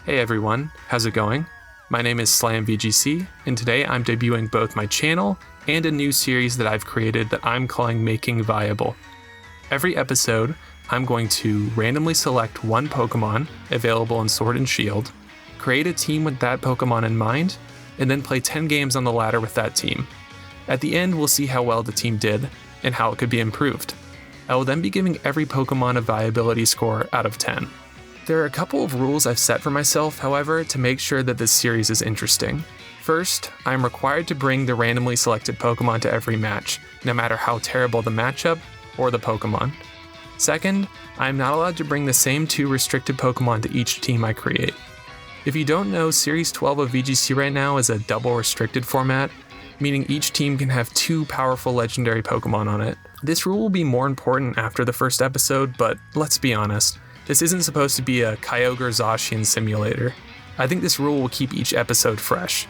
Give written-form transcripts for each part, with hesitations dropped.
Hey everyone, how's it going? My name is Slam VGC, and today I'm debuting both my channel and a new series that I've created that I'm calling Making Viable. Every episode, I'm going to randomly select one Pokemon available in Sword and Shield, create a team with that Pokemon in mind, and then play 10 games on the ladder with that team. At the end, we'll see how well the team did and how it could be improved. I will then be giving every Pokemon a viability score out of 10. There are a couple of rules I've set for myself, however, to make sure that this series is interesting. First, I'm required to bring the randomly selected Pokemon to every match, no matter how terrible the matchup or the Pokemon. Second, I'm not allowed to bring the same 2 restricted Pokemon to each team I create. If you don't know, Series 12 of VGC right now is a double restricted format, meaning each team can have 2 powerful legendary Pokemon on it. This rule will be more important after the first episode, but let's be honest, this isn't supposed to be a Kyogre Zacian simulator. I think this rule will keep each episode fresh.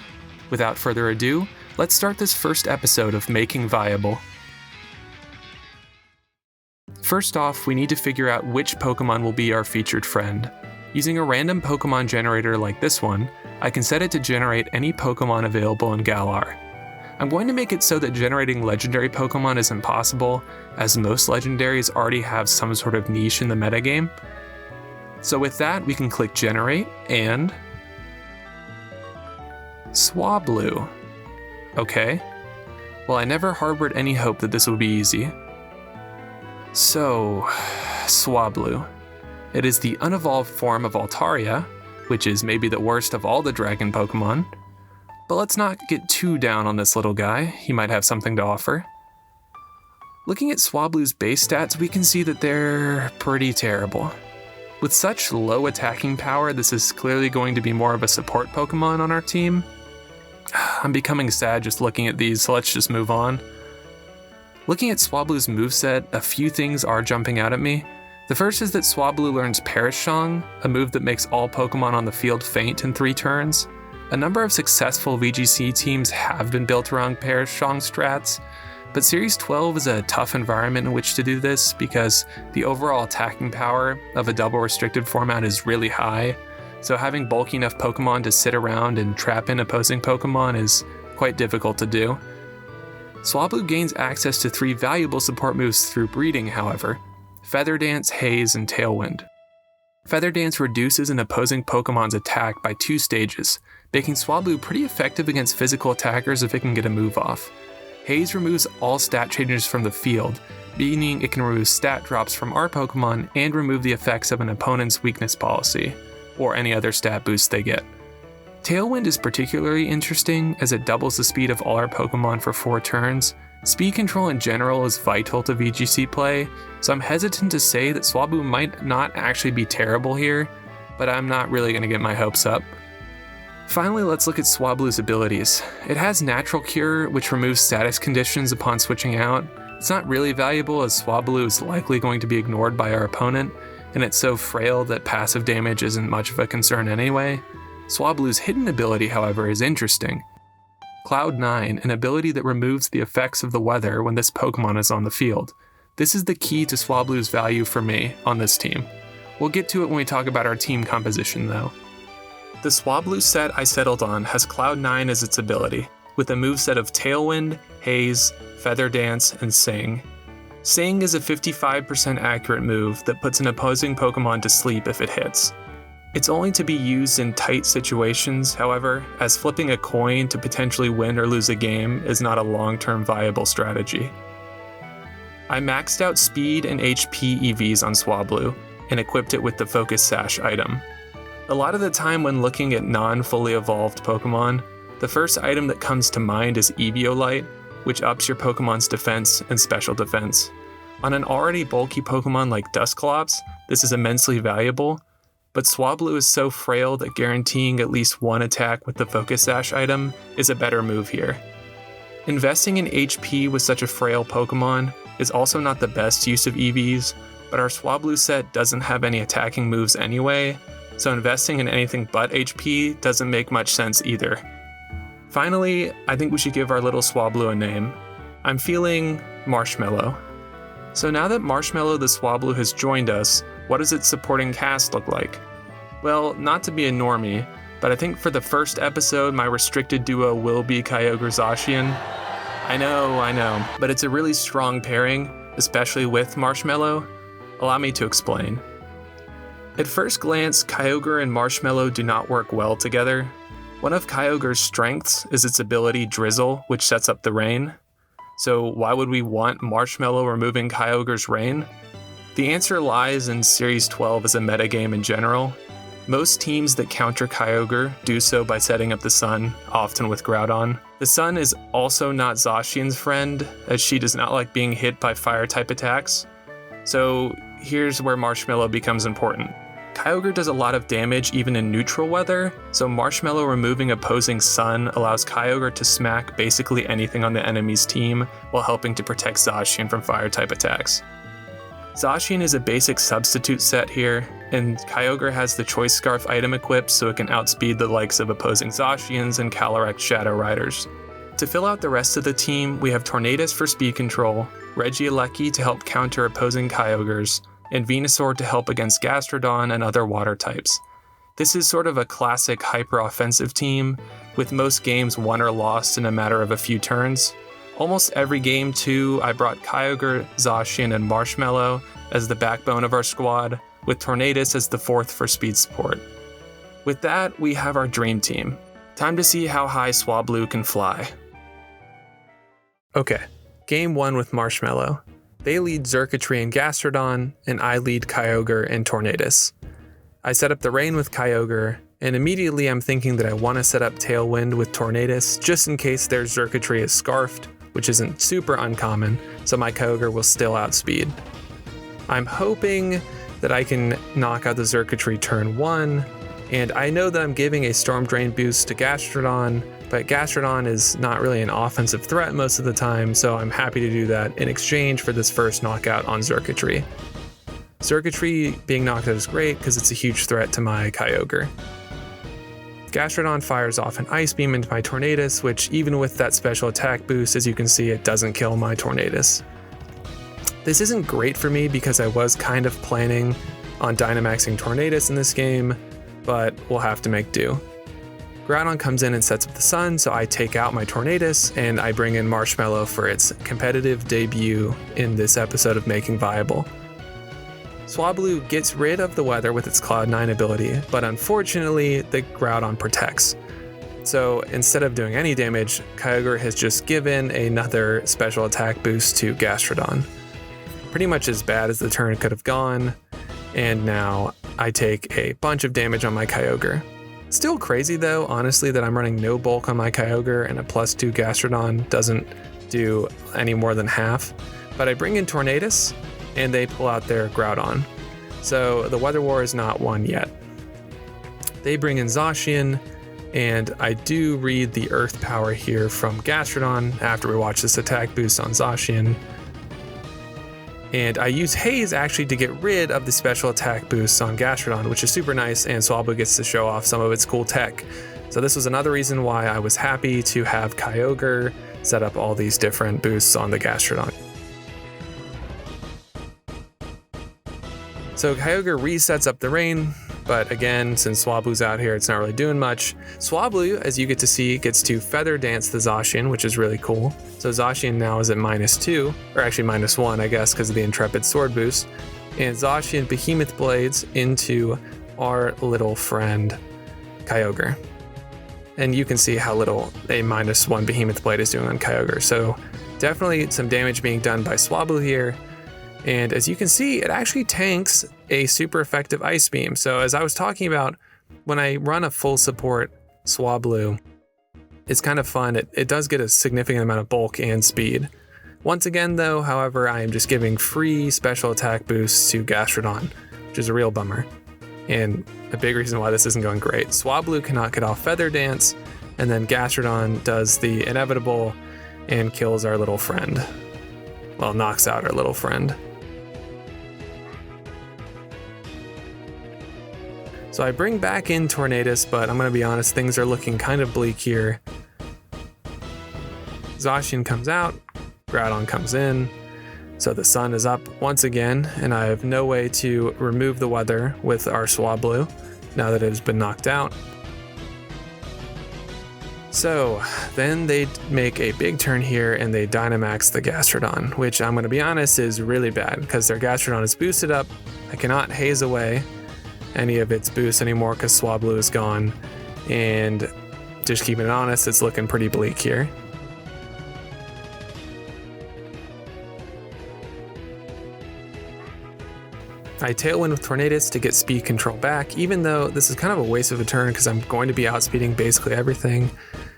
Without further ado, let's start this first episode of Making Viable. First off, we need to figure out which Pokemon will be our featured friend. Using a random Pokemon generator like this one, I can set it to generate any Pokemon available in Galar. I'm going to make it so that generating legendary Pokemon is impossible, as most legendaries already have some sort of niche in the metagame. So with that, we can click Generate, and Swablu. Okay. Well, I never harbored any hope that this would be easy. So, Swablu. It is the unevolved form of Altaria, which is maybe the worst of all the dragon Pokemon. But let's not get too down on this little guy, he might have something to offer. Looking at Swablu's base stats, we can see that they're pretty terrible. With such low attacking power, this is clearly going to be more of a support Pokemon on our team. I'm becoming sad just looking at these, so let's just move on. Looking at Swablu's moveset, a few things are jumping out at me. The first is that Swablu learns Perish Song, a move that makes all Pokemon on the field faint in 3 turns. A number of successful VGC teams have been built around Perish Song strats, but Series 12 is a tough environment in which to do this because the overall attacking power of a double restricted format is really high, so having bulky enough Pokemon to sit around and trap in opposing Pokemon is quite difficult to do. Swablu gains access to 3 valuable support moves through breeding, however: Feather Dance, Haze, and Tailwind. Feather Dance reduces an opposing Pokemon's attack by 2 stages, making Swablu pretty effective against physical attackers if it can get a move off. Haze removes all stat changes from the field, meaning it can remove stat drops from our Pokemon and remove the effects of an opponent's weakness policy, or any other stat boost they get. Tailwind is particularly interesting as it doubles the speed of all our Pokemon for 4 turns. Speed control in general is vital to VGC play, so I'm hesitant to say that Swablu might not actually be terrible here, but I'm not really going to get my hopes up. Finally, let's look at Swablu's abilities. It has Natural Cure, which removes status conditions upon switching out. It's not really valuable as Swablu is likely going to be ignored by our opponent, and it's so frail that passive damage isn't much of a concern anyway. Swablu's hidden ability, however, is interesting. Cloud 9, an ability that removes the effects of the weather when this Pokemon is on the field. This is the key to Swablu's value for me on this team. We'll get to it when we talk about our team composition though. The Swablu set I settled on has Cloud 9 as its ability, with a moveset of Tailwind, Haze, Feather Dance, and Sing. Sing is a 55% accurate move that puts an opposing Pokemon to sleep if it hits. It's only to be used in tight situations, however, as flipping a coin to potentially win or lose a game is not a long-term viable strategy. I maxed out speed and HP EVs on Swablu, and equipped it with the Focus Sash item. A lot of the time when looking at non-fully evolved Pokemon, the first item that comes to mind is Eviolite, which ups your Pokemon's defense and special defense. On an already bulky Pokemon like Dusclops, this is immensely valuable, but Swablu is so frail that guaranteeing at least 1 attack with the Focus Sash item is a better move here. Investing in HP with such a frail Pokemon is also not the best use of EVs, but our Swablu set doesn't have any attacking moves anyway, so investing in anything but HP doesn't make much sense either. Finally, I think we should give our little Swablu a name. I'm feeling Marshmallow. So now that Marshmallow the Swablu has joined us, what does its supporting cast look like? Well, not to be a normie, but I think for the first episode, my restricted duo will be Kyogre Zacian. I know, but it's a really strong pairing, especially with Marshmallow. Allow me to explain. At first glance, Kyogre and Marshmallow do not work well together. One of Kyogre's strengths is its ability Drizzle, which sets up the rain. So why would we want Marshmallow removing Kyogre's rain? The answer lies in Series 12 as a metagame in general. Most teams that counter Kyogre do so by setting up the Sun, often with Groudon. The Sun is also not Zacian's friend, as she does not like being hit by Fire-type attacks. So here's where Marshmallow becomes important. Kyogre does a lot of damage even in neutral weather, so Marshmallow removing opposing Sun allows Kyogre to smack basically anything on the enemy's team while helping to protect Zacian from Fire-type attacks. Zacian is a basic substitute set here, and Kyogre has the Choice Scarf item equipped so it can outspeed the likes of opposing Zacians and Calyrex Shadow Riders. To fill out the rest of the team, we have Tornadus for speed control, Regieleki to help counter opposing Kyogres, and Venusaur to help against Gastrodon and other water types. This is sort of a classic hyper-offensive team, with most games won or lost in a matter of a few turns. Almost every game, too, I brought Kyogre, Zacian, and Marshmallow as the backbone of our squad, with Tornadus as the fourth for speed support. With that, we have our dream team. Time to see how high Swablu can fly. Okay, game 1 with Marshmallow. They lead Xurkitree and Gastrodon, and I lead Kyogre and Tornadus. I set up the rain with Kyogre, and immediately I'm thinking that I want to set up Tailwind with Tornadus, just in case their Xurkitree is Scarfed, which isn't super uncommon, so my Kyogre will still outspeed. I'm hoping that I can knock out the Xurkitree turn 1, and I know that I'm giving a Storm Drain boost to Gastrodon, but Gastrodon is not really an offensive threat most of the time, so I'm happy to do that in exchange for this first knockout on Xurkitree. Xurkitree being knocked out is great because it's a huge threat to my Kyogre. Gastrodon fires off an Ice Beam into my Tornadus, which even with that special attack boost, as you can see, it doesn't kill my Tornadus. This isn't great for me because I was kind of planning on Dynamaxing Tornadus in this game, but we'll have to make do. Groudon comes in and sets up the Sun, so I take out my Tornadus and I bring in Marshmallow for its competitive debut in this episode of Making Viable. Swablu gets rid of the weather with its Cloud9 ability, but unfortunately, the Groudon protects. So instead of doing any damage, Kyogre has just given another special attack boost to Gastrodon. Pretty much as bad as the turn could have gone, and now I take a bunch of damage on my Kyogre. Still crazy though, honestly, that I'm running no bulk on my Kyogre and a +2 Gastrodon doesn't do any more than half. But I bring in Tornadus, and they pull out their Groudon. So the weather war is not won yet. They bring in Zacian, and I do read the Earth Power here from Gastrodon after we watch this attack boost on Zacian. And I use Haze actually to get rid of the special attack boosts on Gastrodon, which is super nice, and Swablu gets to show off some of its cool tech. So this was another reason why I was happy to have Kyogre set up all these different boosts on the Gastrodon. So Kyogre resets up the rain, but again, since Swablu's out here, it's not really doing much. Swablu, as you get to see, gets to Feather Dance the Zacian, which is really cool. So Zacian now is at -2, or actually -1, I guess, because of the Intrepid Sword boost. And Zacian Behemoth Blades into our little friend Kyogre. And you can see how little a -1 Behemoth Blade is doing on Kyogre. So definitely some damage being done by Swablu here. And as you can see, it actually tanks a super effective Ice Beam. So as I was talking about, when I run a full support Swablu, it's kind of fun. It does get a significant amount of bulk and speed. Once again though, however, I am just giving free special attack boosts to Gastrodon, which is a real bummer. And a big reason why this isn't going great. Swablu cannot get off Feather Dance, and then Gastrodon does the inevitable and kills our little friend. Well, knocks out our little friend. So I bring back in Tornadus, but I'm going to be honest, things are looking kind of bleak here. Zacian comes out, Groudon comes in, so the sun is up once again, and I have no way to remove the weather with our Swablu. now that it has been knocked out. So then they make a big turn here and they Dynamax the Gastrodon, which I'm going to be honest is really bad because their Gastrodon is boosted up. I cannot haze away any of its boosts anymore because Swablu is gone. And just keeping it honest, it's looking pretty bleak here. I Tailwind with Tornadus to get speed control back, even though this is kind of a waste of a turn because I'm going to be outspeeding basically everything.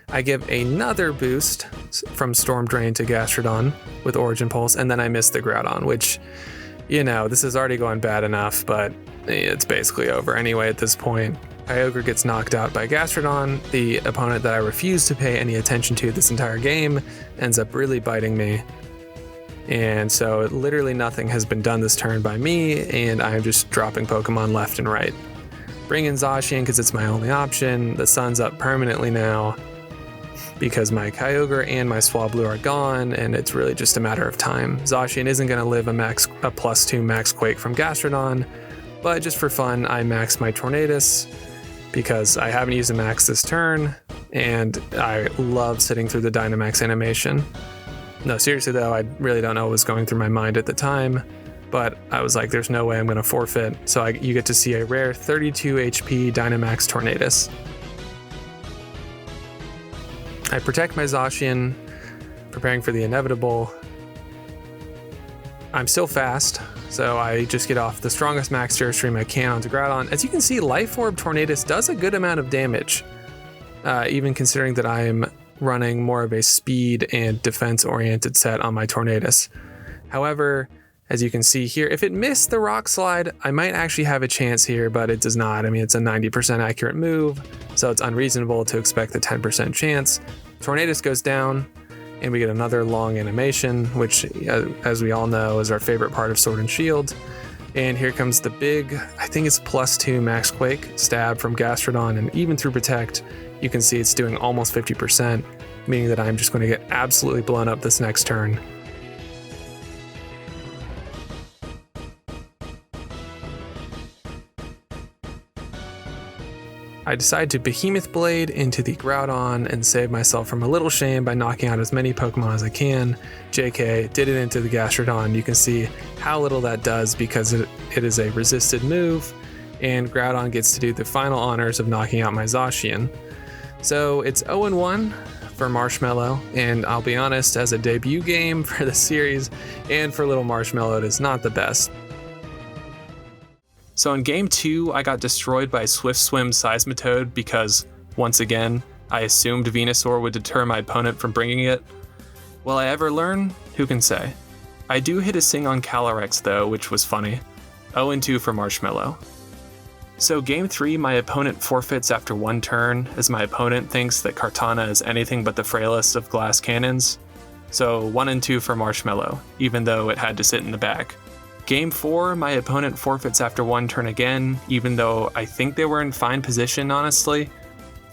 I give another boost from Storm Drain to Gastrodon with Origin Pulse, and then I miss the Groudon, which, you know, this is already going bad enough, but it's basically over anyway at this point. Kyogre gets knocked out by Gastrodon. The opponent that I refuse to pay any attention to this entire game ends up really biting me. And so literally nothing has been done this turn by me, and I'm just dropping Pokemon left and right. Bring in Zacian because it's my only option. The sun's up permanently now because my Kyogre and my Swablu are gone, and it's really just a matter of time. Zacian isn't going to live a +2 Max Quake from Gastrodon, but just for fun, I max my Tornadus because I haven't used a max this turn, and I love sitting through the Dynamax animation. No, seriously though, I really don't know what was going through my mind at the time, but I was like, there's no way I'm going to forfeit, so you get to see a rare 32 HP Dynamax Tornadus. I protect my Zacian, preparing for the inevitable. I'm still fast, so I just get off the strongest Max Terror Stream I can onto Groudon. As you can see, Life Orb Tornadus does a good amount of damage, even considering that I'm running more of a speed and defense-oriented set on my Tornadus. However, as you can see here, if it missed the Rock Slide, I might actually have a chance here, but it does not. I mean, it's a 90% accurate move, so it's unreasonable to expect the 10% chance. Tornadus goes down, and we get another long animation, which, as we all know, is our favorite part of Sword and Shield. And here comes the big, I think it's +2 Max Quake stab from Gastrodon, and even through Protect, you can see it's doing almost 50%, meaning that I'm just going to get absolutely blown up this next turn. I decide to Behemoth Blade into the Groudon and save myself from a little shame by knocking out as many Pokemon as I can. JK did it into the Gastrodon. You can see how little that does because it is a resisted move, and Groudon gets to do the final honors of knocking out my Zacian. So it's 0-1 for Marshmallow, and I'll be honest, as a debut game for the series and for Little Marshmallow, it is not the best. So in Game 2, I got destroyed by Swift Swim Seismitoad because, once again, I assumed Venusaur would deter my opponent from bringing it. Will I ever learn? Who can say? I do hit a Sing on Calyrex though, which was funny. 0-2 for Marshmallow. So Game 3, my opponent forfeits after one turn, as my opponent thinks that Kartana is anything but the frailest of glass cannons. So 1-2 for Marshmallow, even though it had to sit in the back. Game 4, my opponent forfeits after one turn again, even though I think they were in fine position, honestly.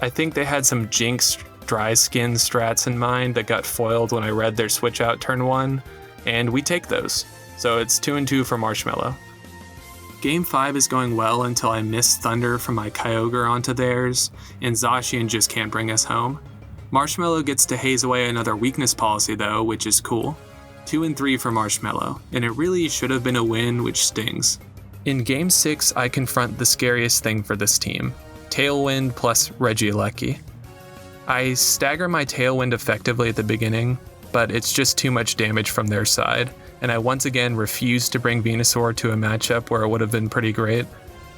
I think they had some Jinx dry skin strats in mind that got foiled when I read their switch out turn 1, and we take those. So it's 2-2 for Marshmallow. Game 5 is going well until I miss Thunder from my Kyogre onto theirs, and Zacian just can't bring us home. Marshmallow gets to haze away another weakness policy though, which is cool. 2-3 for Marshmallow, and it really should have been a win, which stings. In Game 6, I confront the scariest thing for this team, Tailwind plus Regieleki. I stagger my Tailwind effectively at the beginning, but it's just too much damage from their side, and I once again refuse to bring Venusaur to a matchup where it would have been pretty great.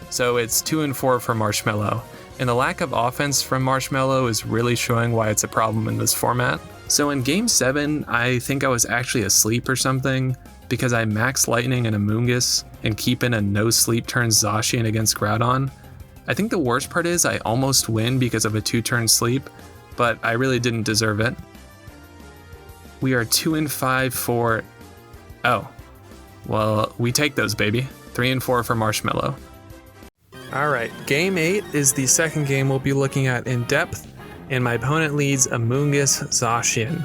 So it's 2-4 for Marshmallow, and the lack of offense from Marshmallow is really showing why it's a problem in this format. So in Game 7, I think I was actually asleep or something, because I max Lightning and Amoonguss and keep in a no-sleep turn Zacian against Groudon. I think the worst part is I almost win because of a 2-turn sleep, but I really didn't deserve it. We are 2-5 for... Oh. Well, we take those, baby. 3-4 for Marshmallow. Alright, Game 8 is the second game we'll be looking at in depth, and my opponent leads Amoonguss Zacian.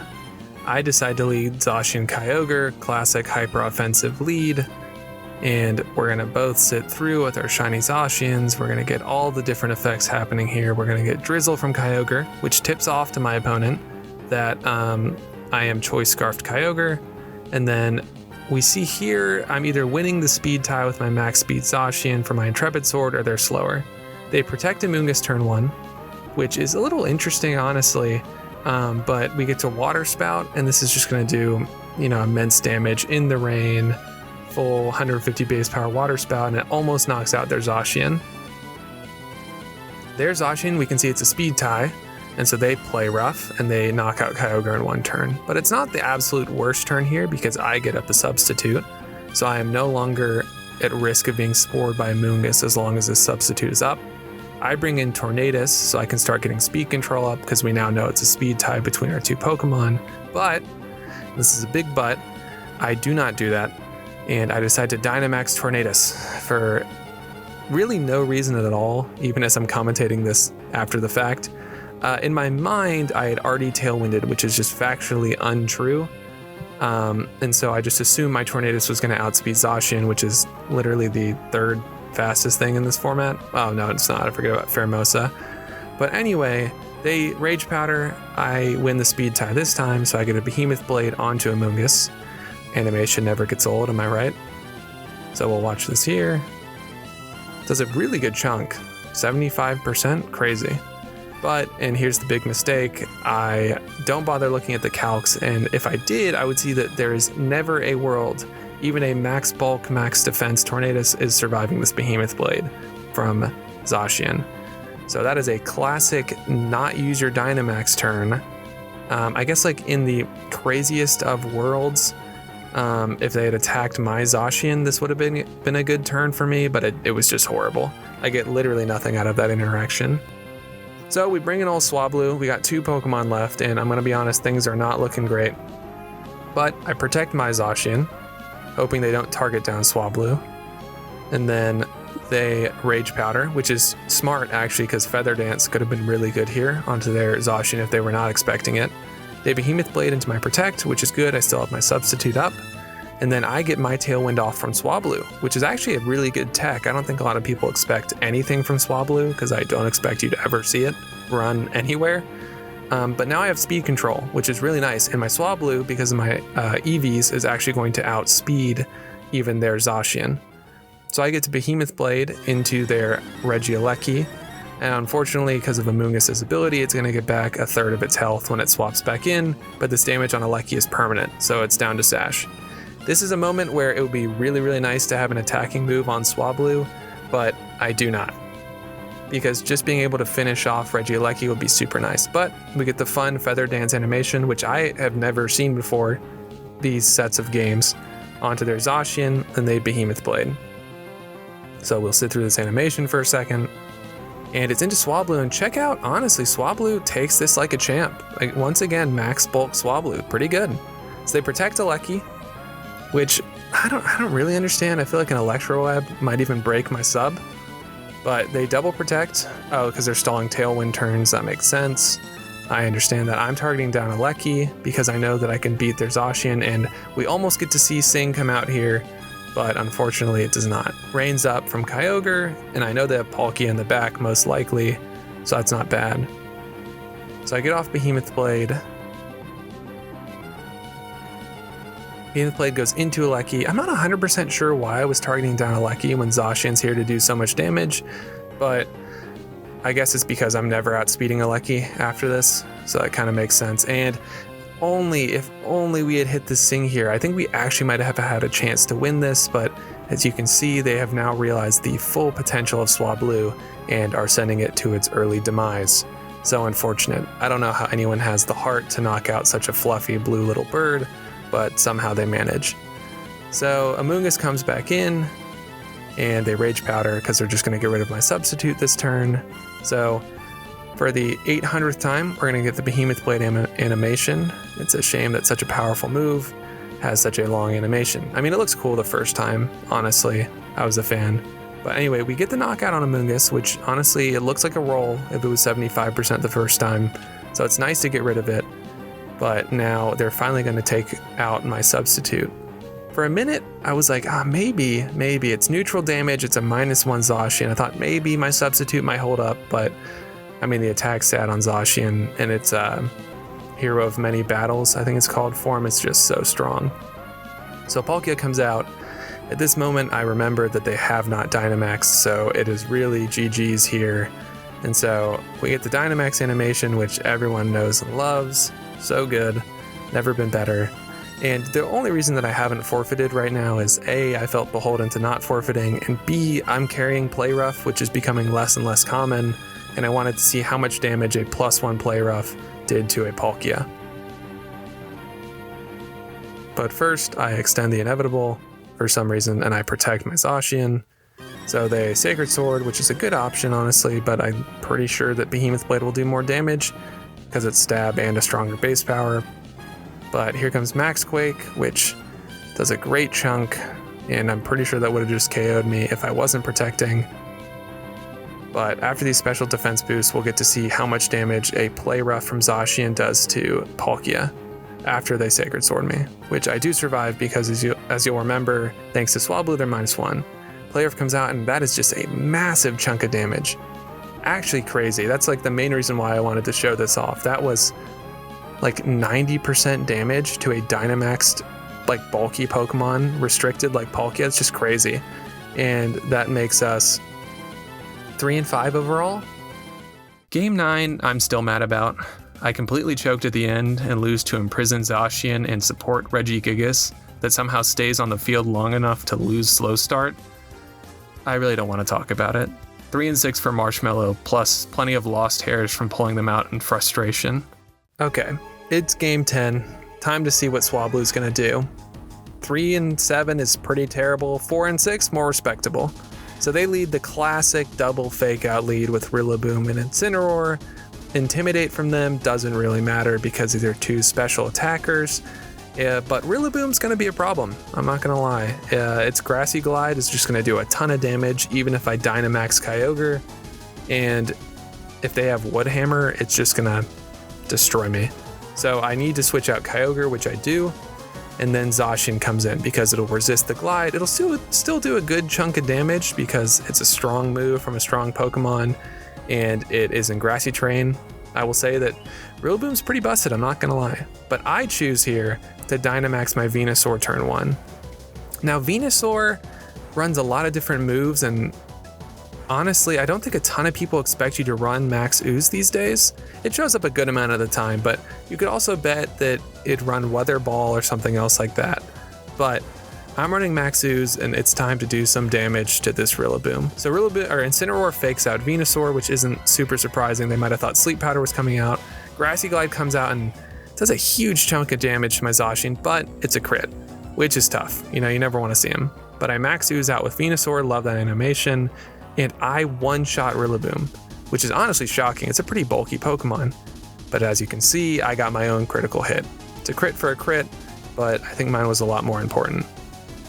I decide to lead Zacian Kyogre, classic hyper-offensive lead, And we're going to both sit through with our shiny Zacians. We're going to get all the different effects happening here. We're going to get Drizzle from Kyogre, which tips off to my opponent that I am Choice Scarfed Kyogre. And then we see here I'm either winning the speed tie with my max speed Zacian for my Intrepid Sword, or they're slower. They protect Amoonguss turn 1, which is a little interesting, honestly. But we get to Water Spout, and this is just going to do, immense damage in the rain. Full 150 base power Water Spout, and it almost knocks out their Zacian. Their Zacian, we can see it's a speed tie, and so they play rough, and they knock out Kyogre in 1 turn. But it's not the absolute worst turn here, because I get up the substitute, so I am no longer at risk of being spored by Amoonguss as long as this substitute is up. I bring in Tornadus, so I can start getting speed control up, because we now know it's a speed tie between our 2 Pokemon. But, this is a big but, I do not do that. And I decide to Dynamax Tornadus for really no reason at all, even as I'm commentating this after the fact. In my mind, I had already Tailwinded, which is just factually untrue. And so I just assumed my Tornadus was going to outspeed Zacian, which is literally the 3rd fastest thing in this format. Oh, no, it's not. I forget about Pheromosa. But anyway, they Rage Powder. I win the speed tie this time, so I get a Behemoth Blade onto Amoonguss. Animation never gets old, am I right? So we'll watch this here. Does a really good chunk, 75%, crazy. But, and here's the big mistake, I don't bother looking at the calcs, and if I did, I would see that there is never a world, even a max bulk, max defense Tornadus is surviving this Behemoth Blade from Zacian. So that is a classic not use your Dynamax turn. I guess like in the craziest of worlds, if they had attacked my Zacian, this would have been a good turn for me, but it was just horrible. I get literally nothing out of that interaction. So we bring in old Swablu. We got 2 Pokemon left, and I'm going to be honest, things are not looking great. But I protect my Zacian, hoping they don't target down Swablu. And then they Rage Powder, which is smart actually, because Feather Dance could have been really good here onto their Zacian if they were not expecting it. They Behemoth Blade into my Protect, which is good. I still have my substitute up. And then I get my Tailwind off from Swablu, which is actually a really good tech. I don't think a lot of people expect anything from Swablu, because I don't expect you to ever see it run anywhere. But now I have speed control, which is really nice. And my Swablu, because of my EVs, is actually going to outspeed even their Zacian. So I get to Behemoth Blade into their Regieleki. And unfortunately, because of Amoonguss's ability, it's going to get back 1/3 of its health when it swaps back in, but this damage on Aleki is permanent, so it's down to Sash. This is a moment where it would be really, really nice to have an attacking move on Swablu, but I do not. Because just being able to finish off Regieleki would be super nice. But we get the fun Feather Dance animation, which I have never seen before, these sets of games, onto their Zacian, and they Behemoth Blade. So we'll sit through this animation for a second. And it's into Swablu, and check out, honestly, Swablu takes this like a champ. Like, once again, max bulk Swablu, pretty good. So they protect Aleki, which I don't really understand. I feel like an Electro Web might even break my sub, but they double protect. Oh, because they're stalling Tailwind turns, that makes sense. I understand that. I'm targeting down Aleki because I know that I can beat their Zacian, and we almost get to see Sing come out here, but unfortunately it does not. Rains up from Kyogre, and I know they have Palkia in the back most likely, so that's not bad. So I get off Behemoth Blade. Behemoth Blade goes into Aleki. I'm not 100% sure why I was targeting down Aleki when Zacian's here to do so much damage, but I guess it's because I'm never outspeeding Aleki after this, so that kind of makes sense. And if only we had hit this Sing here, I think we actually might have had a chance to win this, but as you can see, they have now realized the full potential of Swablu and are sending it to its early demise. So unfortunate. I don't know how anyone has the heart to knock out such a fluffy blue little bird, but somehow they manage. So Amoonguss comes back in, and they Rage Powder because they're just going to get rid of my substitute this turn. So for the 800th time, we're going to get the Behemoth Blade animation. It's a shame that such a powerful move has such a long animation. I mean, it looks cool the first time, honestly. I was a fan. But anyway, we get the knockout on Amoonguss, which honestly, it looks like a roll if it was 75% the first time. So it's nice to get rid of it. But now they're finally going to take out my substitute. For a minute, I was like, maybe it's neutral damage, it's a -1 Zacian. I thought maybe my substitute might hold up, but I mean, the attack stat on Zacian and its Hero of Many Battles, I think it's called, form is just so strong. So Palkia comes out. At this moment, I remembered that they have not Dynamaxed, so it is really GG's here. And so we get the Dynamax animation, which everyone knows and loves. So good. Never been better. And the only reason that I haven't forfeited right now is A, I felt beholden to not forfeiting, and B, I'm carrying Play Rough, which is becoming less and less common, and I wanted to see how much damage a +1 Play Rough did to a Palkia. But first, I extend the inevitable for some reason, and I protect my Zacian. So they Sacred Sword, which is a good option, honestly, but I'm pretty sure that Behemoth Blade will do more damage because it's stab and a stronger base power. But here comes Max Quake, which does a great chunk, and I'm pretty sure that would have just KO'd me if I wasn't protecting. But after these special defense boosts, we'll get to see how much damage a Play Rough from Zacian does to Palkia after they Sacred Sword me, which I do survive because as you'll remember, thanks to Swablu, they're -1. Play Rough comes out and that is just a massive chunk of damage. Actually crazy. That's like the main reason why I wanted to show this off. That was like 90% damage to a Dynamaxed, like bulky Pokemon restricted like Palkia. It's just crazy. And that makes us 3-5 overall. Game 9, I'm still mad about. I completely choked at the end and lose to Imprison Zacian and support Regigigas that somehow stays on the field long enough to lose Slow Start. I really don't want to talk about it. 3-6 for Marshmallow, plus plenty of lost hairs from pulling them out in frustration. Okay, it's game 10. Time to see what Swablu's gonna do. 3-7 is pretty terrible. 4-6, more respectable. So they lead the classic double fake out lead with Rillaboom and Incineroar. Intimidate from them doesn't really matter because they're two special attackers. But Rillaboom's going to be a problem, I'm not going to lie. Its Grassy Glide is just going to do a ton of damage, even if I Dynamax Kyogre. And if they have Wood Hammer, it's just going to destroy me. So I need to switch out Kyogre, which I do. And then Zacian comes in because it'll resist the Glide. It'll still do a good chunk of damage because it's a strong move from a strong Pokemon. And it is in Grassy Terrain. I will say that Rillaboom's pretty busted, I'm not gonna lie. But I choose here to Dynamax my Venusaur turn 1. Now Venusaur runs a lot of different moves, and honestly, I don't think a ton of people expect you to run Max Ooze these days. It shows up a good amount of the time, but you could also bet that it'd run Weather Ball or something else like that. But I'm running Max Ooze, and it's time to do some damage to this Rillaboom. So Incineroar fakes out Venusaur, which isn't super surprising. They might have thought Sleep Powder was coming out. Grassy Glide comes out and does a huge chunk of damage to my Zacian, but it's a crit, which is tough. You know, you never want to see him. But I Max Ooze out with Venusaur, love that animation, and I one-shot Rillaboom, which is honestly shocking. It's a pretty bulky Pokemon. But as you can see, I got my own critical hit. It's a crit for a crit, but I think mine was a lot more important.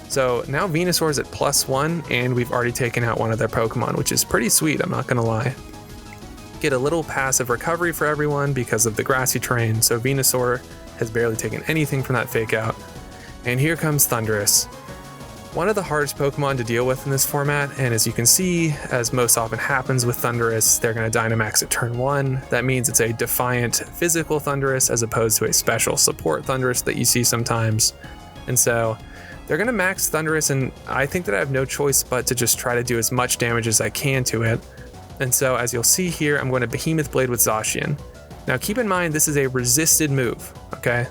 So now Venusaur's at +1, and we've already taken out one of their Pokemon, which is pretty sweet, I'm not gonna lie. Get a little passive recovery for everyone because of the Grassy Terrain, so Venusaur has barely taken anything from that fake out. And here comes Thundurus. One of the hardest Pokemon to deal with in this format, and as you can see, as most often happens with Thundurus, they're gonna Dynamax at turn 1. That means it's a defiant physical Thundurus as opposed to a special support Thundurus that you see sometimes. And so they're going to max Thundurus, and I think that I have no choice but to just try to do as much damage as I can to it. And so as you'll see here, I'm going to Behemoth Blade with Zacian. Now keep in mind, this is a resisted move, okay?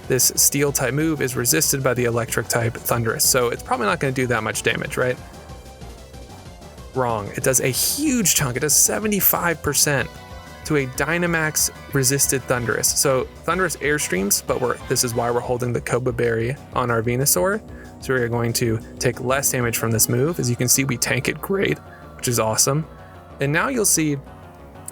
This steel type move is resisted by the electric type Thundurus, so it's probably not going to do that much damage, right? Wrong. It does a huge chunk. It does 75% to a Dynamax resisted Thundurus. So Thundurus Airstreams, but this is why we're holding the Koba Berry on our Venusaur. So we're going to take less damage from this move. As you can see, we tank it great, which is awesome. And now you'll see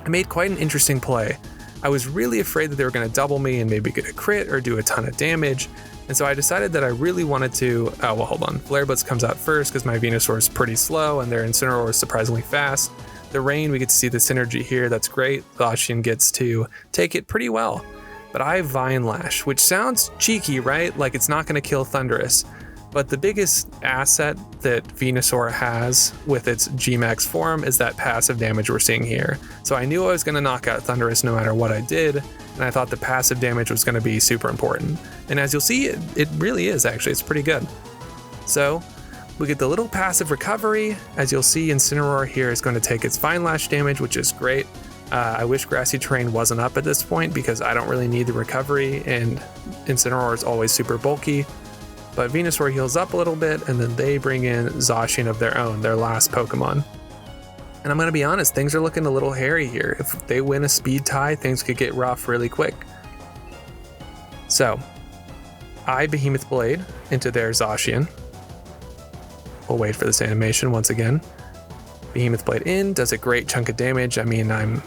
I made quite an interesting play. I was really afraid that they were going to double me and maybe get a crit or do a ton of damage. And so I decided that I really wanted to, hold on. Flare Blitz comes out first because my Venusaur is pretty slow and their Incineroar is surprisingly fast. The Rain, we get to see the synergy here. That's great. Zacian gets to take it pretty well. But I Vine Lash, which sounds cheeky, right? Like it's not going to kill Thundurus. But the biggest asset that Venusaur has with its Gmax form is that passive damage we're seeing here. So I knew I was going to knock out Thundurus no matter what I did, and I thought the passive damage was going to be super important. And as you'll see, it really is actually. It's pretty good. So we get the little passive recovery. As you'll see, Incineroar here is going to take its Fine Lash damage, which is great. I wish Grassy Terrain wasn't up at this point because I don't really need the recovery, and Incineroar is always super bulky. But Venusaur heals up a little bit, and then they bring in Zacian of their own, their last Pokemon. And I'm going to be honest, things are looking a little hairy here. If they win a speed tie, things could get rough really quick. So, I Behemoth Blade into their Zacian. We'll wait for this animation once again. Behemoth Blade in, does a great chunk of damage. I mean, I'm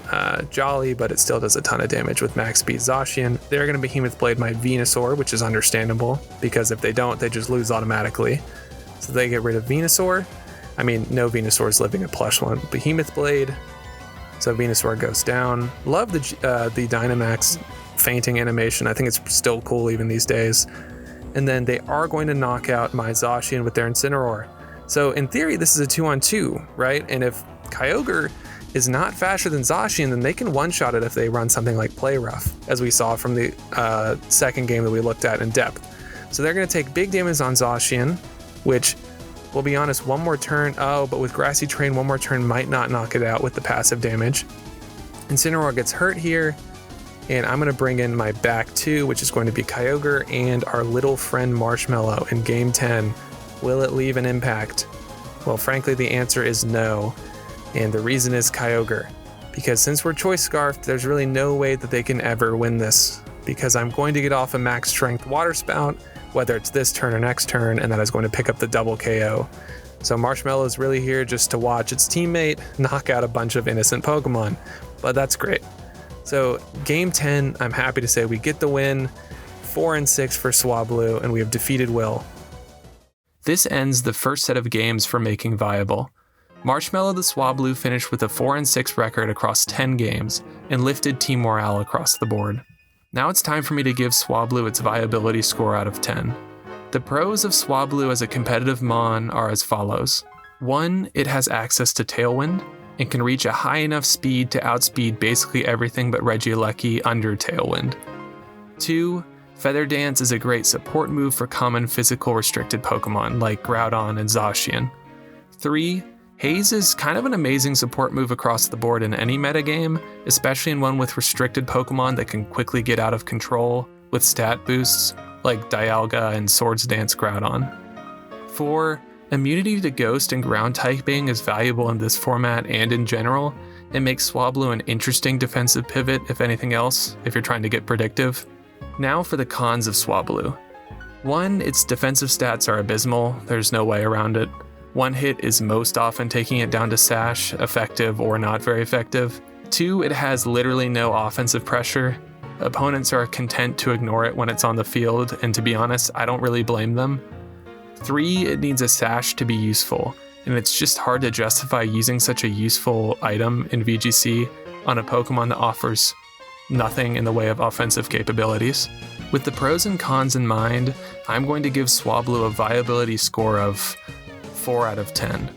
jolly, but it still does a ton of damage with max speed Zacian. They're going to Behemoth Blade my Venusaur, which is understandable, because if they don't, they just lose automatically. So they get rid of Venusaur. I mean, no Venusaur is living at +1. Behemoth Blade, so Venusaur goes down. Love the Dynamax fainting animation. I think it's still cool even these days. And then they are going to knock out my Zacian with their Incineroar. So in theory, this is a 2-on-2, right? And if Kyogre is not faster than Zacian, then they can one-shot it if they run something like Play Rough, as we saw from the second game that we looked at in depth. So they're going to take big damage on Zacian, which, we'll be honest, one more turn, but with Grassy Terrain, one more turn might not knock it out with the passive damage. Incineroar gets hurt here, and I'm going to bring in my back 2, which is going to be Kyogre and our little friend Marshmallow in Game 10. Will it leave an impact? Well, frankly, the answer is no. And the reason is Kyogre. Because since we're Choice Scarfed, there's really no way that they can ever win this. Because I'm going to get off a max strength Water Spout, whether it's this turn or next turn, and that is going to pick up the double KO. So Marshmallow is really here just to watch its teammate knock out a bunch of innocent Pokemon. But that's great. So Game 10, I'm happy to say we get the win. 4-6 for Swablu, and we have defeated Will. This ends the first set of games for Making Viable. Marshmallow the Swablu finished with a 4-6 record across 10 games and lifted team morale across the board. Now it's time for me to give Swablu its viability score out of 10. The pros of Swablu as a competitive Mon are as follows. 1, it has access to Tailwind and can reach a high enough speed to outspeed basically everything but Regieleki under Tailwind. 2, Feather Dance is a great support move for common physical restricted Pokemon like Groudon and Zacian. 3, Haze is kind of an amazing support move across the board in any metagame, especially in one with restricted Pokemon that can quickly get out of control with stat boosts like Dialga and Swords Dance Groudon. 4, Immunity to Ghost and Ground typing is valuable in this format and in general, and makes Swablu an interesting defensive pivot if anything else, if you're trying to get predictive. Now for the cons of Swablu. 1, its defensive stats are abysmal, there's no way around it. One hit is most often taking it down to Sash, effective or not very effective. 2, it has literally no offensive pressure. Opponents are content to ignore it when it's on the field, and to be honest, I don't really blame them. 3, it needs a Sash to be useful, and it's just hard to justify using such a useful item in VGC on a Pokemon that offers nothing in the way of offensive capabilities. With the pros and cons in mind, I'm going to give Swablu a viability score of 4 out of 10.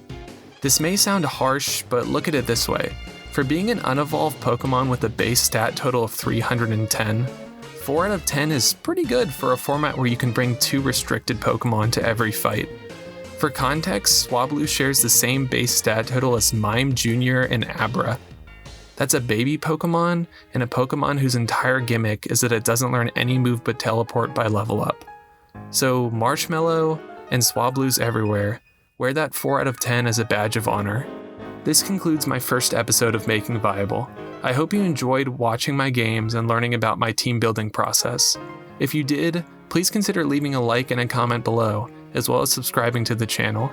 This may sound harsh, but look at it this way. For being an unevolved Pokemon with a base stat total of 310, 4 out of 10 is pretty good for a format where you can bring 2 restricted Pokemon to every fight. For context, Swablu shares the same base stat total as Mime Jr. and Abra. That's a baby Pokemon, and a Pokemon whose entire gimmick is that it doesn't learn any move but teleport by level up. So Marshmallow and Swablu's everywhere, wear that 4 out of 10 as a badge of honor. This concludes my first episode of Making Viable. I hope you enjoyed watching my games and learning about my team building process. If you did, please consider leaving a like and a comment below, as well as subscribing to the channel.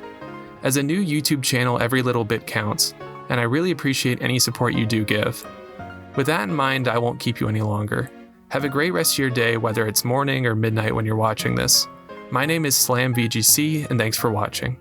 As a new YouTube channel, every little bit counts, and I really appreciate any support you do give. With that in mind, I won't keep you any longer. Have a great rest of your day, whether it's morning or midnight when you're watching this. My name is Slam VGC, and thanks for watching.